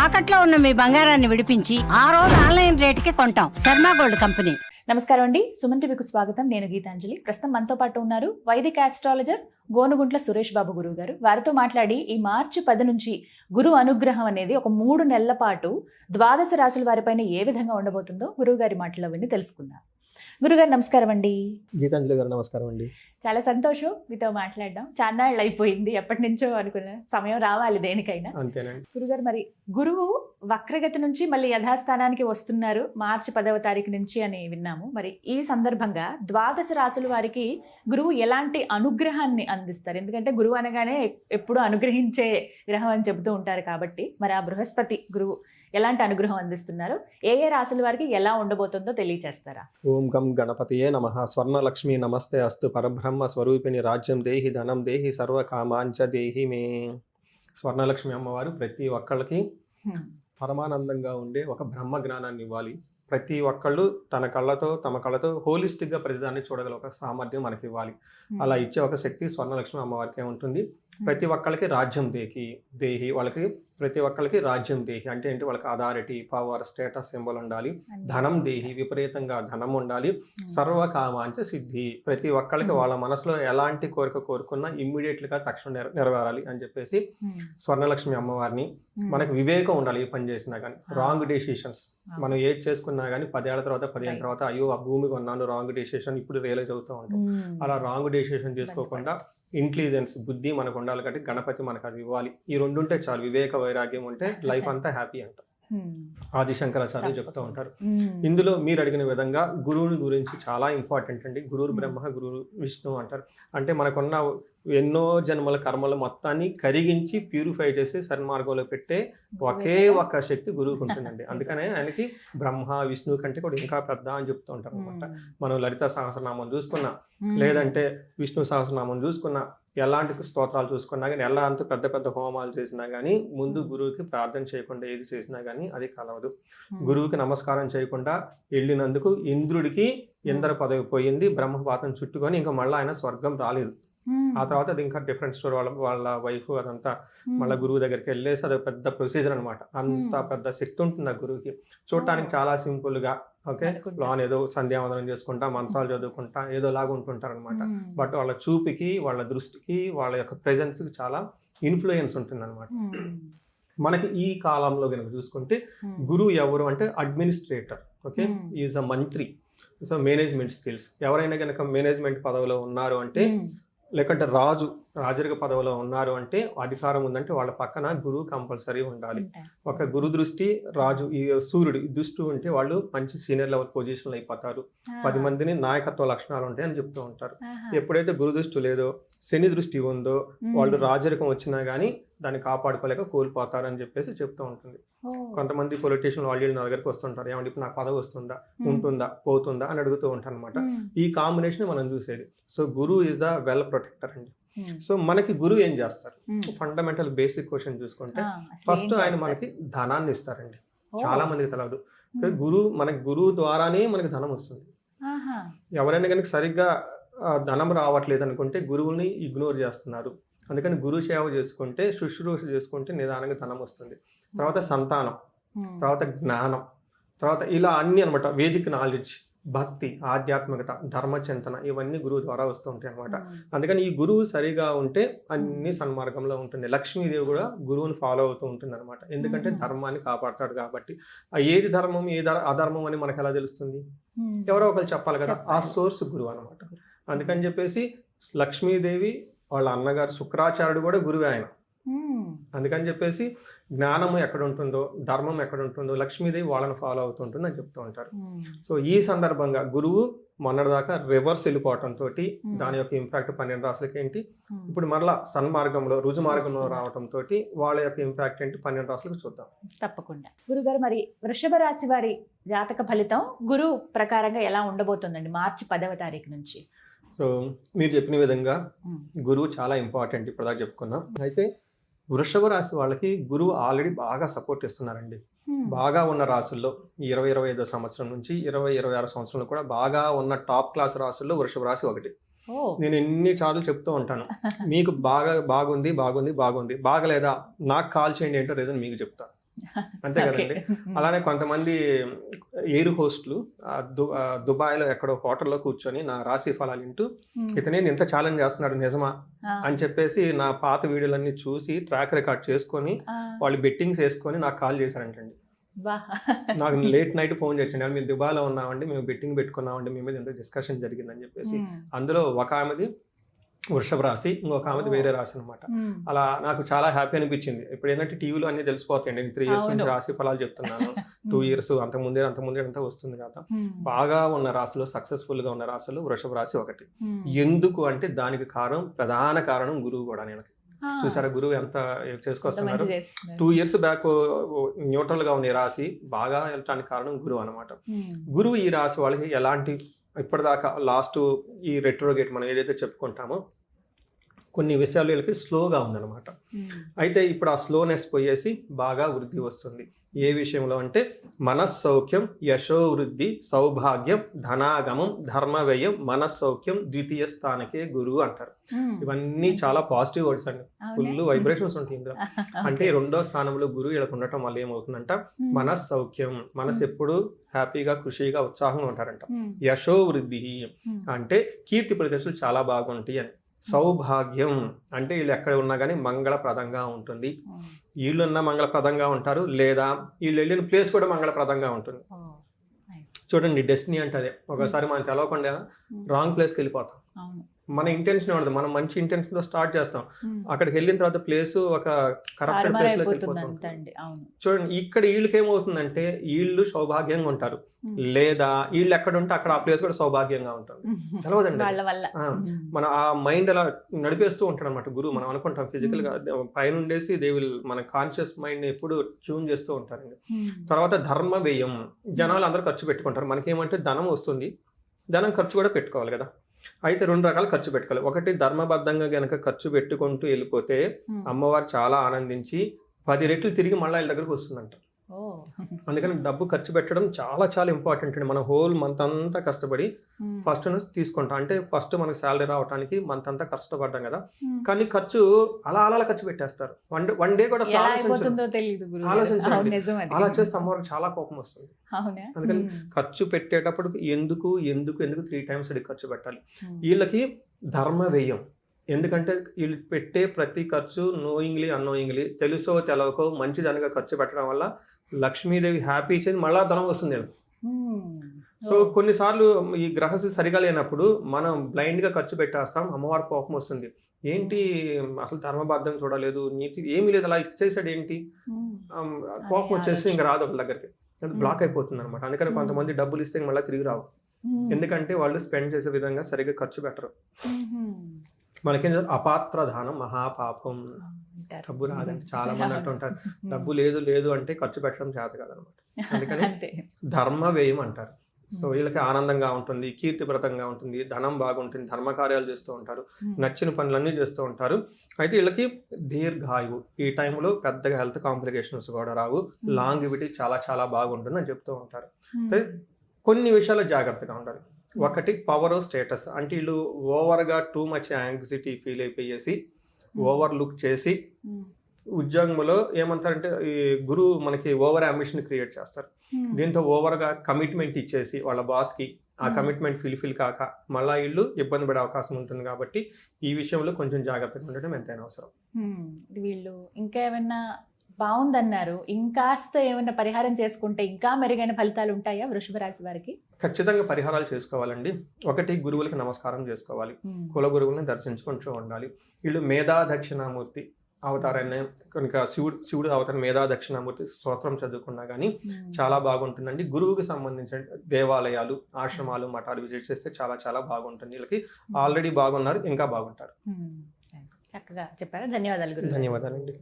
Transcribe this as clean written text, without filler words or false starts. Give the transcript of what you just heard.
తాకట్లో ఉన్న మీ బంగారాన్ని విడిపించి ఆ రోజు ఆన్లైన్ రేటుకి కొంటాం. Sharma gold company. నమస్కారం అండి, సుమన్ టీవీకి స్వాగతం. నేను గీతాంజలి. ప్రస్తుతం మనతో పాటు ఉన్నారు వైదిక ఆస్ట్రాలజర్ గోనుగుంట్ల సురేష్ బాబు గురువు గారు. వారితో మాట్లాడి ఈ మార్చి 10 నుంచి గురు అనుగ్రహం అనేది ఒక 3 నెలల పాటు ద్వాదశ రాశుల వారిపైన ఏ విధంగా ఉండబోతుందో గురువు గారి మాటల్లో విని తెలుసుకుందాం. గురుగారు నమస్కారం అండి. గీతాంజలి గారు నమస్కారం అండి. చాలా సంతోషం మీతో మాట్లాడడం. చాన్నాళ్ళు అయిపోయింది, ఎప్పటి నుంచో అనుకున్న సమయం రావాలి దేనికైనా. అంతేనండి. గురుగారు, మరి గురువు వక్రగతి నుంచి మళ్ళీ యథాస్థానానికి వస్తున్నారు మార్చి 10వ తారీఖు నుంచి అని విన్నాము. మరి ఈ సందర్భంగా ద్వాదశ రాశుల వారికి గురువు ఎలాంటి అనుగ్రహాన్ని అందిస్తారు? ఎందుకంటే గురువు అనగానే ఎప్పుడు అనుగ్రహించే గ్రహం అని చెబుతూ ఉంటారు కాబట్టి, మరి ఆ బృహస్పతి గురువు ఎలాంటి అనుగ్రహం అందిస్తున్నారు, ఏ ఏ రాశుల వారికి ఎలా ఉండబోతుందో తెలియజేస్తారా? ఓం గం గణపతియే నమః. స్వర్ణలక్ష్మి నమస్తే అస్తు. పరబ్రహ్మ స్వరూపిణి రాజ్యం దేహి ధనం దేహి సర్వ కామాంచ దేహి మే. స్వర్ణలక్ష్మి అమ్మవారు ప్రతి ఒక్కళ్ళకి పరమానందంగా ఉండే ఒక బ్రహ్మ జ్ఞానాన్ని ఇవ్వాలి. ప్రతి ఒక్కళ్ళు తమ కళ్ళతో హోలిస్టిక్గా ప్రతిదాన్ని చూడగల ఒక సామర్థ్యం మనకి ఇవ్వాలి. అలా ఇచ్చే ఒక శక్తి స్వర్ణలక్ష్మి అమ్మవారికి ఉంటుంది. ప్రతి ఒక్కళ్ళకి రాజ్యం దేహి వాళ్ళకి ప్రతి ఒక్కళ్ళకి రాజ్యం దేహి అంటే ఏంటి, వాళ్ళకి అథారిటీ, పవర్, స్టేటస్ సింబల్ ఉండాలి. ధనం దేహి, విపరీతంగా ధనం ఉండాలి. సర్వకామాంచ సిద్ధి, ప్రతి ఒక్కళ్ళకి వాళ్ళ మనసులో ఎలాంటి కోరిక కోరుకున్నా ఇమ్మీడియట్గా తక్షణం నెరవేరాలి అని చెప్పేసి స్వర్ణలక్ష్మి అమ్మవారిని. మనకు వివేకం ఉండాలి. ఏ పని చేసినా కానీ రాంగ్ డెసిషన్స్ మనం ఏది చేసుకున్నా కానీ 10 ఏళ్ల తర్వాత 15 తర్వాత అయ్యో ఆ భూమి కొన్నాను రాంగ్ డెసిషన్ ఇప్పుడు రియలైజ్ అవుతూ ఉంటాం. అలా రాంగ్ డెసిషన్ చేసుకోకుండా ఇంటెలిజెన్స్, బుద్ధి మనకు ఉండాలి. కాబట్టి గణపతి మనకు అది ఇవ్వాలి. ఈ 2 ఉంటే చాలు. వివేక వైరాగ్యం ఉంటే లైఫ్ అంతా హ్యాపీ అంట ఆది శంకరాచార్య చెప్తూ ఉంటారు. ఇందులో మీరు అడిగిన విధంగా గురువుని గురించి చాలా ఇంపార్టెంట్ అండి. గురువు బ్రహ్మ, గురువు విష్ణు అంటారు. అంటే మనకున్న ఎన్నో జన్మల కర్మల మొత్తాన్ని కరిగించి ప్యూరిఫై చేసి సన్మార్గంలో పెట్టే ఒకే ఒక్క శక్తి గురువుకు ఉంటుందండి. అందుకనే ఆయనకి బ్రహ్మ విష్ణువు కంటే కూడా ఇంకా పెద్ద అని చెప్తూ ఉంటారు అనమాట. మనం లలిత సహస్రనామం చూసుకున్నా, లేదంటే విష్ణు సహస్రనామం చూసుకున్నా, ఎలాంటి స్తోత్రాలు చూసుకున్నా కానీ, ఎలాంటి పెద్ద పెద్ద హోమాలు చేసినా కానీ ముందు గురువుకి ప్రార్థన చేయకుండా ఏది చేసినా కానీ అది కలవదు. గురువుకి నమస్కారం చేయకుండా వెళ్ళినందుకు ఇంద్రుడికి ఇంద్ర పదవి పోయింది, బ్రహ్మపాతం చుట్టుకొని ఇంకా మళ్ళీ ఆయన స్వర్గం రాలేదు. ఆ తర్వాత అది ఇంకా డిఫరెంట్ స్టోరీ. వాళ్ళ వైఫ్ అదంతా మళ్ళీ గురువు దగ్గరికి వెళ్ళేసి అది పెద్ద ప్రొసీజర్ అనమాట. అంత పెద్ద శక్తి ఉంటుంది ఆ గురువుకి. చూడటానికి చాలా సింపుల్ గా ఓకే లోన్ ఏదో సంధ్యావందనం చేసుకుంటా మంత్రాలు చదువుకుంటా ఏదో లాగా ఉంటుంటారు అనమాట. బట్ వాళ్ళ చూపుకి, వాళ్ళ దృష్టికి, వాళ్ళ యొక్క ప్రెజెన్స్ కి చాలా ఇన్ఫ్లుయెన్స్ ఉంటుంది అనమాట. మనకి ఈ కాలంలో కనుక చూసుకుంటే గురువు ఎవరు అంటే అడ్మినిస్ట్రేటర్, ఓకే, ఈజ్ అ మంత్రి. సో మేనేజ్మెంట్ స్కిల్స్, ఎవరైనా కనుక మేనేజ్మెంట్ పదవిలో ఉన్నారు అంటే, లేకంటే రాజరిక పదవిలో ఉన్నారు అంటే, అధికారం ఉందంటే వాళ్ళ పక్కన గురువు కంపల్సరీ ఉండాలి. ఒక గురు దృష్టి రాజు ఈ సూర్యుడు దృష్టి ఉంటే వాళ్ళు మంచి సీనియర్ లెవెల్ పొజిషన్లు అయిపోతారు. 10 మందిని నాయకత్వ లక్షణాలు ఉంటాయి అని చెప్తూ ఉంటారు. ఎప్పుడైతే గురు దృష్టి లేదో, శని దృష్టి ఉందో, వాళ్ళు రాజరికం వచ్చినా కానీ దాన్ని కాపాడుకోలేక కోల్పోతారు అని చెప్పేసి చెప్తూ ఉంటుంది. కొంతమంది పొలిటీషియన్ వాళ్ళు నా దగ్గరికి వస్తుంటారు, ఏమంటే ఇప్పుడు నాకు పదవి వస్తుందా, ఉంటుందా, పోతుందా అని అడుగుతూ ఉంటారు అనమాట. ఈ కాంబినేషన్ మనం చూసేది. So Guru is a well protector అండి. సో మనకి గురువు ఏం చేస్తారు? ఫండమెంటల్ బేసిక్ క్వశ్చన్ చూసుకుంటే ఫస్ట్ ఆయన మనకి ధనాన్ని ఇస్తారండి. చాలా మందికి తెలియదు. మనకి గురువు ద్వారానే మనకి ధనం వస్తుంది. ఎవరైనా కనుక సరిగ్గా ధనం రావట్లేదు అనుకుంటే గురువుని ఇగ్నోర్ చేస్తున్నారు. అందుకని గురు సేవ చేసుకుంటే, శుశ్రూష చేసుకుంటే నిదానంగా ధనం వస్తుంది. తర్వాత సంతానం, తర్వాత జ్ఞానం, తర్వాత ఇలా అన్ని అనమాట. వేదిక నాలెడ్జ్, భక్తి, ఆధ్యాత్మికత, ధర్మచింతన ఇవన్నీ గురువు ద్వారా వస్తూ ఉంటాయి అనమాట. అందుకని ఈ గురువు సరిగా ఉంటే అన్ని సన్మార్గంలో ఉంటుంది. లక్ష్మీదేవి కూడా గురువుని ఫాలో అవుతూ ఉంటుంది అనమాట. ఎందుకంటే ధర్మాన్ని కాపాడతాడు కాబట్టి. ఏది ధర్మం ఏది అధర్మం అని మనకు ఎలా తెలుస్తుంది? ఎవరో ఒకరు చెప్పాలి కదా. ఆ సోర్స్ గురువు అనమాట. అందుకని చెప్పేసి లక్ష్మీదేవి వాళ్ళ అన్నగారు శుక్రాచార్యుడు కూడా గురువే ఆయన. అందుకని చెప్పేసి జ్ఞానము ఎక్కడ ఉంటుందో, ధర్మం ఎక్కడ ఉంటుందో లక్ష్మీదేవి వాళ్ళని ఫాలో అవుతుంటుంది అని చెప్తూ ఉంటారు. సో ఈ సందర్భంగా గురువు మొన్నటిదాకా రివర్స్ వెళ్ళిపోవటంతో దాని యొక్క ఇంపాక్ట్ 12 రాశులకి ఏంటి, ఇప్పుడు మరలా సన్మార్గంలో రుజు మార్గంలో రావడంతో వాళ్ళ యొక్క ఇంపాక్ట్ ఏంటి 12 రాశులకు చూద్దాం. తప్పకుండా. గురుగారు, మరి వృషభ రాశి వారి జాతక ఫలితం గురువు ప్రకారంగా ఎలా ఉండబోతుందండి మార్చి 10వ తారీఖు నుంచి? సో మీరు చెప్పిన విధంగా గురువు చాలా ఇంపార్టెంట్, ఇప్పుడుదాకా చెప్పుకున్నాం. అయితే వృషభ రాశి వాళ్ళకి గురువు ఆల్రెడీ బాగా సపోర్ట్ ఇస్తున్నారండి. బాగా ఉన్న రాశుల్లో 20-25 సంవత్సరం నుంచి 20-26 సంవత్సరంలో కూడా బాగా ఉన్న టాప్ క్లాస్ రాశుల్లో వృషభ రాశి ఒకటి. నేను ఎన్ని సార్లు చెప్తూ ఉంటాను, మీకు బాగుంది బాగలేదా నాకు కాల్ చేయండి ఏంటో రీజన్ మీకు చెప్తా. అంతే కదండి. అలానే కొంతమంది ఎయిర్ హోస్ట్లు దుబాయ్లో ఎక్కడో హోటల్లో కూర్చొని నా రాశి ఫలాలు వింటూ ఇతనేది ఇంత ఛాలెంజ్ చేస్తున్నాడు నిజమా అని చెప్పేసి నా పాత వీడియోలన్నీ చూసి ట్రాక్ రికార్డ్ చేసుకొని వాళ్ళు బెట్టింగ్స్ వేసుకొని నాకు కాల్ చేశారంటండి. నాకు లేట్ నైట్ ఫోన్ చేసిండి, మేము దుబాయ్లో ఉన్నామండి, మేము బెట్టింగ్ పెట్టుకున్నామండి, మీ మీద ఎంత డిస్కషన్ జరిగిందని చెప్పేసి. అందులో ఒక ఆమెది వృషభ రాశి, ఇంకొక ఆమెది వేరే రాశి అనమాట. అలా నాకు చాలా హ్యాపీ అనిపించింది. ఇప్పుడు ఏంటంటే టీవీలో అన్ని తెలిసిపోతాయండి. నేను 3 years నుంచి రాశి ఫలాలు చెప్తున్నాను, 2 years అంతకుముందే అంతా వస్తుంది కదా. బాగా ఉన్న రాశులు, సక్సెస్ఫుల్ గా ఉన్న రాశులు వృషభ రాశి ఒకటి. ఎందుకు అంటే దానికి ప్రధాన కారణం గురువు కూడా. నేను చూసారా గురువు ఎంత చేసుకొస్తున్నారు. 2 years బ్యాక్ న్యూట్రల్ గా ఉన్న రాశి బాగా వెళ్ళటానికి కారణం గురువు అనమాట. గురువు ఈ రాశి వాళ్ళకి ఎలాంటి ఇప్పటిదాకా లాస్ట్ ఈ రెట్రోగేట్ మనం ఏదైతే చెప్పుకుంటామో కొన్ని విషయాలు వీళ్ళకి స్లోగా ఉందన్నమాట. అయితే ఇప్పుడు ఆ స్లోనెస్ పోయేసి బాగా వృద్ధి వస్తుంది. ఏ విషయంలో అంటే మనస్సౌఖ్యం, యశో వృద్ధి, సౌభాగ్యం, ధనాగమం, ధర్మ వ్యయం, మనస్సౌఖ్యం, ద్వితీయ స్థానకే గురువు అంటారు. ఇవన్నీ చాలా పాజిటివ్ వర్డ్స్ అండి, ఫుల్ వైబ్రేషన్స్ ఉంటాయి ఇందులో. అంటే 2వ స్థానంలో గురువు వీళ్ళకి ఉండటం వల్ల ఏమవుతుందంట, మనస్సౌఖ్యం, మనసు ఎప్పుడు హ్యాపీగా ఖుషీగా ఉత్సాహంగా ఉంటారంట. యశో వృద్ధి అంటే కీర్తి ప్రతిష్టలు చాలా బాగుంటాయి అని. సౌభాగ్యం అంటే వీళ్ళు ఎక్కడ ఉన్నా కానీ మంగళప్రదంగా ఉంటుంది. వీళ్ళున్నా మంగళప్రదంగా ఉంటారు, లేదా వీళ్ళు వెళ్ళిన ప్లేస్ కూడా మంగళప్రదంగా ఉంటుంది. చూడండి డెస్టినీ అంటే అదే. ఒకసారి మనం తెలవకుండా రాంగ్ ప్లేస్కి వెళ్ళిపోతాం. మన ఇంటెన్షన్ ఉండదు, మనం మంచి ఇంటెన్షన్ తో స్టార్ట్ చేస్తాం, అక్కడికి వెళ్ళిన తర్వాత ప్లేస్ ఒక కరప్టెడ్ ప్లేస్ లోకి వెళ్ళిపోతాం. చూడండి ఇక్కడ వీళ్ళకి ఏమవుతుందంటే వీళ్ళు సౌభాగ్యంగా ఉంటారు, లేదా వీళ్ళు ఎక్కడ ఉంటే అక్కడ ఆ ప్లేస్ కూడా సౌభాగ్యంగా ఉంటుంది. తెలవదండి, మన ఆ మైండ్ అలా నడిపేస్తూ ఉంటాడు అనమాట గురువు. మనం అనుకుంటాం ఫిజికల్ గా పైన ఉండేసి దే విల్ మన కాన్షియస్ మైండ్ ఎప్పుడు ట్యూన్ చేస్తూ ఉంటారండి. తర్వాత ధర్మ వ్యయం, జనాలు అందరూ ఖర్చు పెట్టుకుంటారు. మనకేమంటే ధనం వస్తుంది, ధనం ఖర్చు కూడా పెట్టుకోవాలి కదా. అయితే 2 రకాలు ఖర్చు పెట్టుకోవాలి. ఒకటి ధర్మబద్ధంగా గనక ఖర్చు పెట్టుకుంటూ వెళ్ళిపోతే అమ్మవారు చాలా ఆనందించి 10 రెట్లు తిరిగి మళ్ళీ వీళ్ళ దగ్గరకు వస్తుందంట. అందుకని డబ్బు ఖర్చు పెట్టడం చాలా చాలా ఇంపార్టెంట్ అండి. మనం హోల్ మంత్ అంతా కష్టపడి ఫస్ట్ తీసుకుంటాం, అంటే ఫస్ట్ మనకు శాలరీ రావడానికి మంత్ అంతా కష్టపడ్డాం కదా, కానీ ఖర్చు అలా ఖర్చు పెట్టేస్తారు. వన్ డే కూడా ఆలోచించండి. అలా చేస్తే అమ్మవారికి చాలా కోపం వస్తుంది. అందుకని ఖర్చు పెట్టేటప్పుడు ఎందుకు 3 times ఖర్చు పెట్టాలి. వీళ్ళకి ధర్మ వ్యయం, ఎందుకంటే వీళ్ళు పెట్టే ప్రతి ఖర్చు నోయింగ్లీ అన్నోయింగ్లీ, తెలుసో తెలవకో మంచిదనగా ఖర్చు పెట్టడం వల్ల లక్ష్మీదేవి హ్యాపీ ఇచ్చేది, మళ్ళా ధనం వస్తుంది. సో కొన్నిసార్లు ఈ గ్రహస్థితి సరిగా లేనప్పుడు మనం బ్లైండ్గా ఖర్చు పెట్టేస్తాం, అమ్మవారి కోపం వస్తుంది. ఏంటి అసలు ధర్మబద్ధం చూడలేదు, నీతి ఏమీ లేదు, అలా ఇచ్చేసాడు ఏంటి, కోపం వచ్చేసి ఇంకా రాదు ఒక దగ్గరికి, బ్లాక్ అయిపోతుంది అనమాట. అందుకని కొంతమంది డబ్బులు ఇస్తే మళ్ళీ తిరిగి రావు, ఎందుకంటే వాళ్ళు స్పెండ్ చేసే విధంగా సరిగ్గా ఖర్చు పెట్టరు. మనకేం అపాత్ర దానం మహాపాపం, డబ్బు రాదంటే చాలా మంది అంటుంటారు, డబ్బు లేదు అంటే ఖర్చు పెట్టడం చేత కాదనమాట. అందుకని ధర్మ వ్యయం అంటారు. సో వీళ్ళకి ఆనందంగా ఉంటుంది, కీర్తిప్రదంగా ఉంటుంది, ధనం బాగుంటుంది, ధర్మకార్యాలు చేస్తూ ఉంటారు, నచ్చిన పనులన్నీ చేస్తూ ఉంటారు. అయితే వీళ్ళకి దీర్ఘాయువు, ఈ టైంలో పెద్దగా హెల్త్ కాంప్లికేషన్స్ కూడా రావు, లాంగివిటీ చాలా చాలా బాగుంటుంది అని చెప్తూ ఉంటారు. కొన్ని విషయాలు జాగ్రత్తగా ఉండాలి. ఒకటి పవర్ స్టేటస్, అంటే వీళ్ళు ఓవర్గా టూ మచ్ యాంగ్జైటీ ఫీల్ అయిపోయేసి ఓవర్ లుక్ చేసి ఉద్యోగంలో ఏమంటారంటే ఈ గురువు మనకి ఓవర్ అంబిషన్ క్రియేట్ చేస్తారు. దీంతో ఓవర్గా కమిట్మెంట్ ఇచ్చేసి వాళ్ళ బాస్కి ఆ కమిట్మెంట్ ఫిల్ కాక మళ్ళీ వీళ్ళు ఇబ్బంది పడే అవకాశం ఉంటుంది. కాబట్టి ఈ విషయంలో కొంచెం జాగ్రత్తగా ఉండడం ఎంతైనా అవసరం. వీళ్ళు ఇంకా ఏమైనా బాగుందన్నారు, ఇంకాస్త ఏమైనా పరిహారం చేసుకుంటే ఇంకా మెరుగైన ఫలితాలు ఉంటాయా వృషభ రాశి వారికి? ఖచ్చితంగా పరిహారాలు చేసుకోవాలండి. ఒకటి గురువులకు నమస్కారం చేసుకోవాలి, కుల గురువులను దర్శించుకుంటూ ఉండాలి. వీళ్ళు మేధా దక్షిణామూర్తి అవతారాన్ని కనుక శివుడు అవతారం మేధా దక్షిణామూర్తి స్తోత్రం చదువుకున్నా కానీ చాలా బాగుంటుందండి. గురువుకి సంబంధించిన దేవాలయాలు, ఆశ్రమాలు, మఠాలు విజిట్ చేస్తే చాలా చాలా బాగుంటుంది. వీళ్ళకి ఆల్రెడీ బాగున్నారు, ఇంకా బాగుంటారు. చక్కగా చెప్పారు, ధన్యవాదాలు గురువు. ధన్యవాదాలండి.